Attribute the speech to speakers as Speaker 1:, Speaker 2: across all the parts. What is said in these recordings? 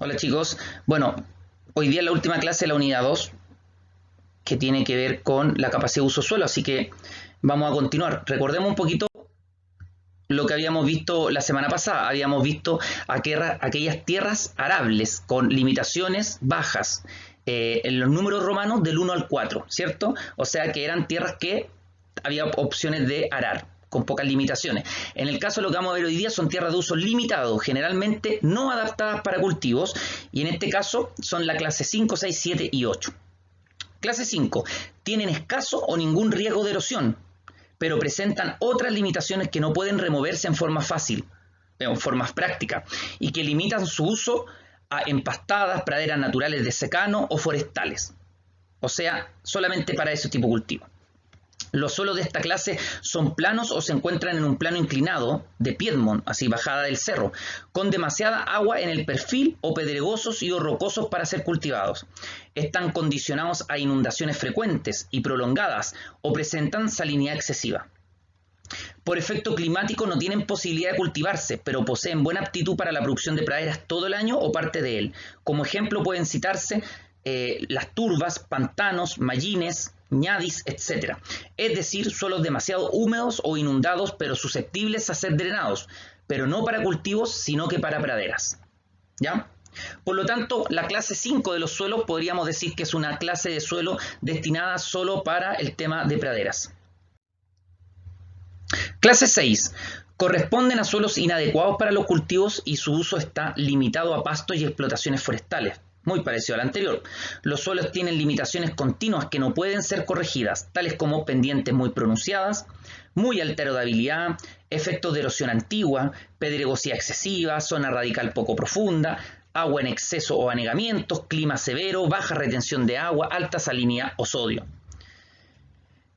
Speaker 1: Hola chicos, bueno, hoy día es la última clase de la unidad 2 que tiene que ver con la capacidad de uso suelo, así que vamos a continuar. Recordemos un poquito lo que habíamos visto la semana pasada. Habíamos visto aquellas tierras arables con limitaciones bajas en los números romanos del 1 al 4, ¿cierto? O sea que eran tierras que había opciones de arar con pocas limitaciones. En el caso de lo que vamos a ver hoy día son tierras de uso limitado, generalmente no adaptadas para cultivos, y en este caso son la clase 5, 6, 7 y 8. Clase 5, tienen escaso o ningún riesgo de erosión, pero presentan otras limitaciones que no pueden removerse en forma fácil, en formas prácticas, y que limitan su uso a empastadas, praderas naturales de secano o forestales. O sea, solamente para ese tipo de cultivo. Los suelos de esta clase son planos o se encuentran en un plano inclinado de Piedmont, así bajada del cerro, con demasiada agua en el perfil o pedregosos y o rocosos para ser cultivados. Están condicionados a inundaciones frecuentes y prolongadas o presentan salinidad excesiva. Por efecto climático no tienen posibilidad de cultivarse, pero poseen buena aptitud para la producción de praderas todo el año o parte de él. Como ejemplo pueden citarse las turbas, pantanos, mallines, ñadis, etc. Es decir, suelos demasiado húmedos o inundados, pero susceptibles a ser drenados, pero no para cultivos, sino que para praderas. ¿Ya? Por lo tanto, la clase 5 de los suelos podríamos decir que es una clase de suelo destinada solo para el tema de praderas. Clase 6. Corresponden a suelos inadecuados para los cultivos y su uso está limitado a pastos y explotaciones forestales. Muy parecido al anterior. Los suelos tienen limitaciones continuas que no pueden ser corregidas, tales como pendientes muy pronunciadas, muy alta erodibilidad, efectos de erosión antigua, pedregosidad excesiva, zona radical poco profunda, agua en exceso o anegamientos, clima severo, baja retención de agua, alta salinidad o sodio.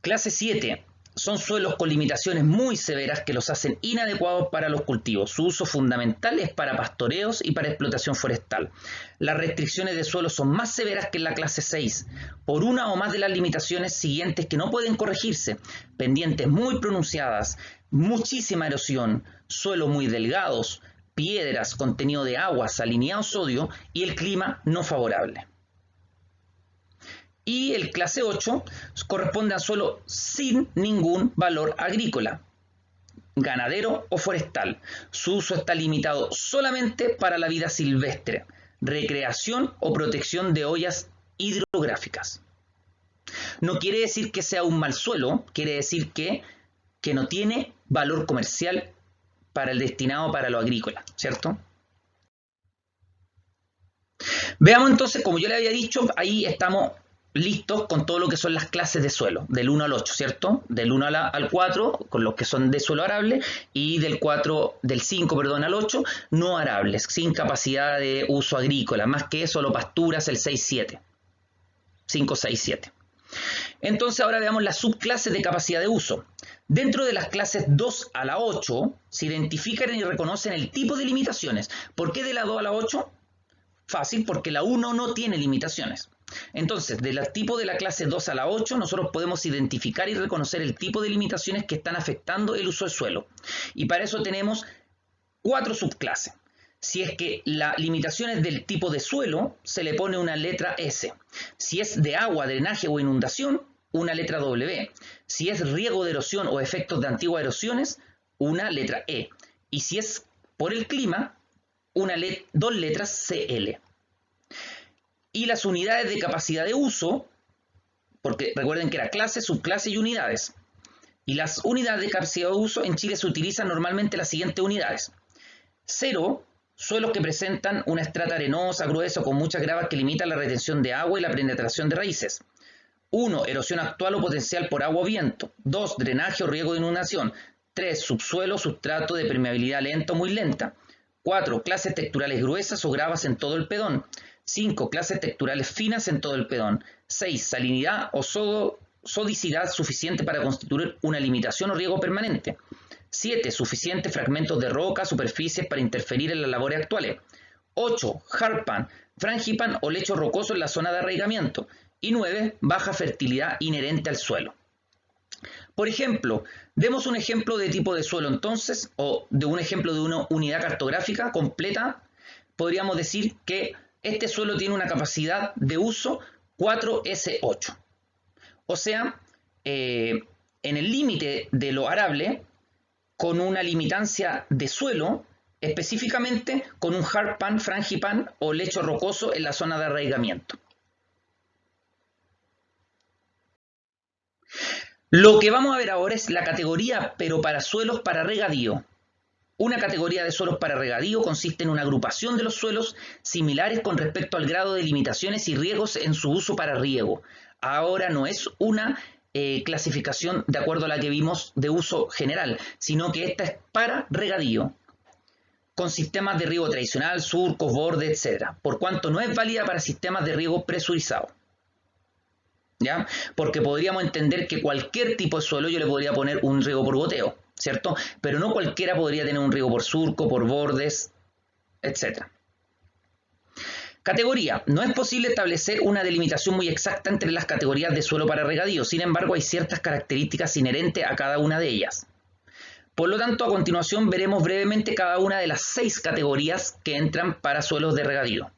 Speaker 1: Clase 7. Son suelos con limitaciones muy severas que los hacen inadecuados para los cultivos. Su uso fundamental es para pastoreos y para explotación forestal. Las restricciones de suelo son más severas que en la clase 6, por una o más de las limitaciones siguientes que no pueden corregirse: pendientes muy pronunciadas, muchísima erosión, suelos muy delgados, piedras, contenido de agua, salinidad o sodio y el clima no favorable. Y el clase 8 corresponde a suelo sin ningún valor agrícola, ganadero o forestal. Su uso está limitado solamente para la vida silvestre, recreación o protección de ollas hidrográficas. No quiere decir que sea un mal suelo, quiere decir que no tiene valor comercial para el destinado para lo agrícola, ¿cierto? Veamos entonces, como yo le había dicho, ahí estamos listos con todo lo que son las clases de suelo, del 1 al 8, ¿cierto? Del 1 al 4, con los que son de suelo arable, y del 5 al 8, no arables, sin capacidad de uso agrícola, más que solo pasturas, el 6, 7. 5, 6, 7. Entonces ahora veamos las subclases de capacidad de uso. Dentro de las clases 2 a la 8 se identifican y reconocen el tipo de limitaciones. ¿Por qué de la 2 a la 8? Fácil, porque la 1 no tiene limitaciones. Entonces, del tipo de la clase 2 a la 8, nosotros podemos identificar y reconocer el tipo de limitaciones que están afectando el uso del suelo. Y para eso tenemos 4 subclases. Si es que la limitación es del tipo de suelo, se le pone una letra S. Si es de agua, drenaje o inundación, una letra W. Si es riego de erosión o efectos de antiguas erosiones, una letra E. Y si es por el clima, dos letras CL. Y las unidades de capacidad de uso, porque recuerden que era clase, subclase y unidades. Y las unidades de capacidad de uso en Chile se utilizan normalmente las siguientes unidades. 0, suelos que presentan una estrata arenosa, gruesa o con muchas gravas que limitan la retención de agua y la penetración de raíces. 1, erosión actual o potencial por agua o viento. 2, drenaje o riego de inundación. 3, subsuelo, sustrato de permeabilidad lenta o muy lenta. 4, clases texturales gruesas o gravas en todo el pedón. 5, clases texturales finas en todo el pedón. 6, salinidad o sodicidad suficiente para constituir una limitación o riego permanente. 7, suficientes fragmentos de roca, superficies para interferir en las labores actuales. 8, hardpan, frangipan o lecho rocoso en la zona de arraigamiento. Y 9, baja fertilidad inherente al suelo. Por ejemplo, demos un ejemplo de tipo de suelo entonces, o de un ejemplo de una unidad cartográfica completa podríamos decir que este suelo tiene una capacidad de uso 4S8. O sea, en el límite de lo arable, con una limitancia de suelo, específicamente con un hard pan, frangipan o lecho rocoso en la zona de arraigamiento. Lo que vamos a ver ahora es la categoría, pero para suelos para regadío. Una categoría de suelos para regadío consiste en una agrupación de los suelos similares con respecto al grado de limitaciones y riesgos en su uso para riego. Ahora no es una clasificación de acuerdo a la que vimos de uso general, sino que esta es para regadío, con sistemas de riego tradicional, surcos, bordes, etc., por cuanto no es válida para sistemas de riego presurizado. ¿Ya? Porque podríamos entender que cualquier tipo de suelo yo le podría poner un riego por goteo, ¿cierto? Pero no cualquiera podría tener un riego por surco, por bordes, etc. Categoría. No es posible establecer una delimitación muy exacta entre las categorías de suelo para regadío, sin embargo hay ciertas características inherentes a cada una de ellas. Por lo tanto, a continuación veremos brevemente cada una de las 6 categorías que entran para suelos de regadío.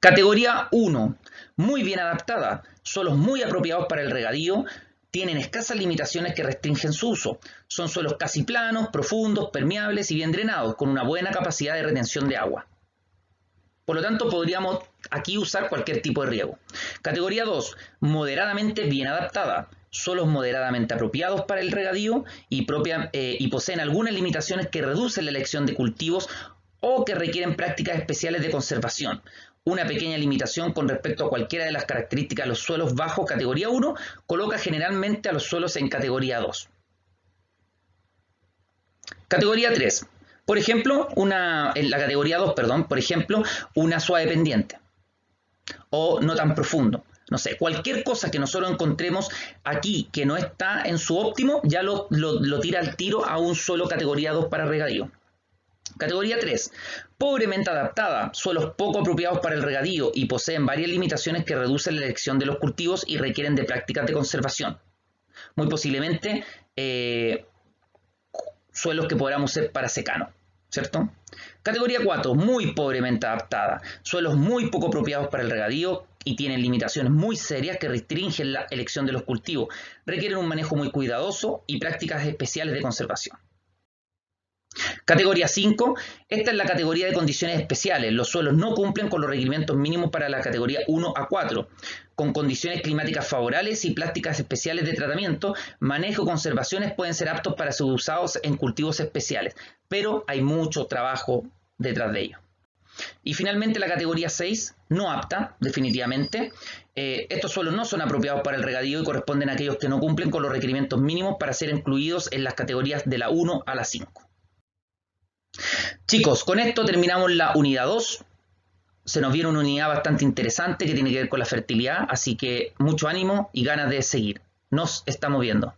Speaker 1: Categoría 1. Muy bien adaptada. Suelos muy apropiados para el regadío. Tienen escasas limitaciones que restringen su uso. Son suelos casi planos, profundos, permeables y bien drenados, con una buena capacidad de retención de agua. Por lo tanto, podríamos aquí usar cualquier tipo de riego. Categoría 2. Moderadamente bien adaptada. Suelos moderadamente apropiados para el regadío y poseen algunas limitaciones que reducen la elección de cultivos o que requieren prácticas especiales de conservación. Una pequeña limitación con respecto a cualquiera de las características de los suelos bajo categoría 1 coloca generalmente a los suelos en categoría 2. Categoría 3. Por ejemplo, en la categoría 2, por ejemplo, una suave pendiente o no tan profundo. No sé, cualquier cosa que nosotros encontremos aquí que no está en su óptimo, ya lo tira al tiro a un suelo categoría 2 para regadío. Categoría 3. Pobremente adaptada. Suelos poco apropiados para el regadío y poseen varias limitaciones que reducen la elección de los cultivos y requieren de prácticas de conservación. Muy posiblemente suelos que podamos ser para secano, ¿cierto? Categoría 4. Muy pobremente adaptada. Suelos muy poco apropiados para el regadío y tienen limitaciones muy serias que restringen la elección de los cultivos. Requieren un manejo muy cuidadoso y prácticas especiales de conservación. Categoría 5. Esta es la categoría de condiciones especiales. Los suelos no cumplen con los requerimientos mínimos para la categoría 1 a 4. Con condiciones climáticas favorables y prácticas especiales de tratamiento, manejo y conservaciones pueden ser aptos para ser usados en cultivos especiales, pero hay mucho trabajo detrás de ello. Y finalmente la categoría 6, no apta, definitivamente. Estos suelos no son apropiados para el regadío y corresponden a aquellos que no cumplen con los requerimientos mínimos para ser incluidos en las categorías de la 1 a la 5. Chicos, con esto terminamos la unidad 2. Se nos viene una unidad bastante interesante que tiene que ver con la fertilidad, así que mucho ánimo y ganas de seguir. Nos estamos viendo.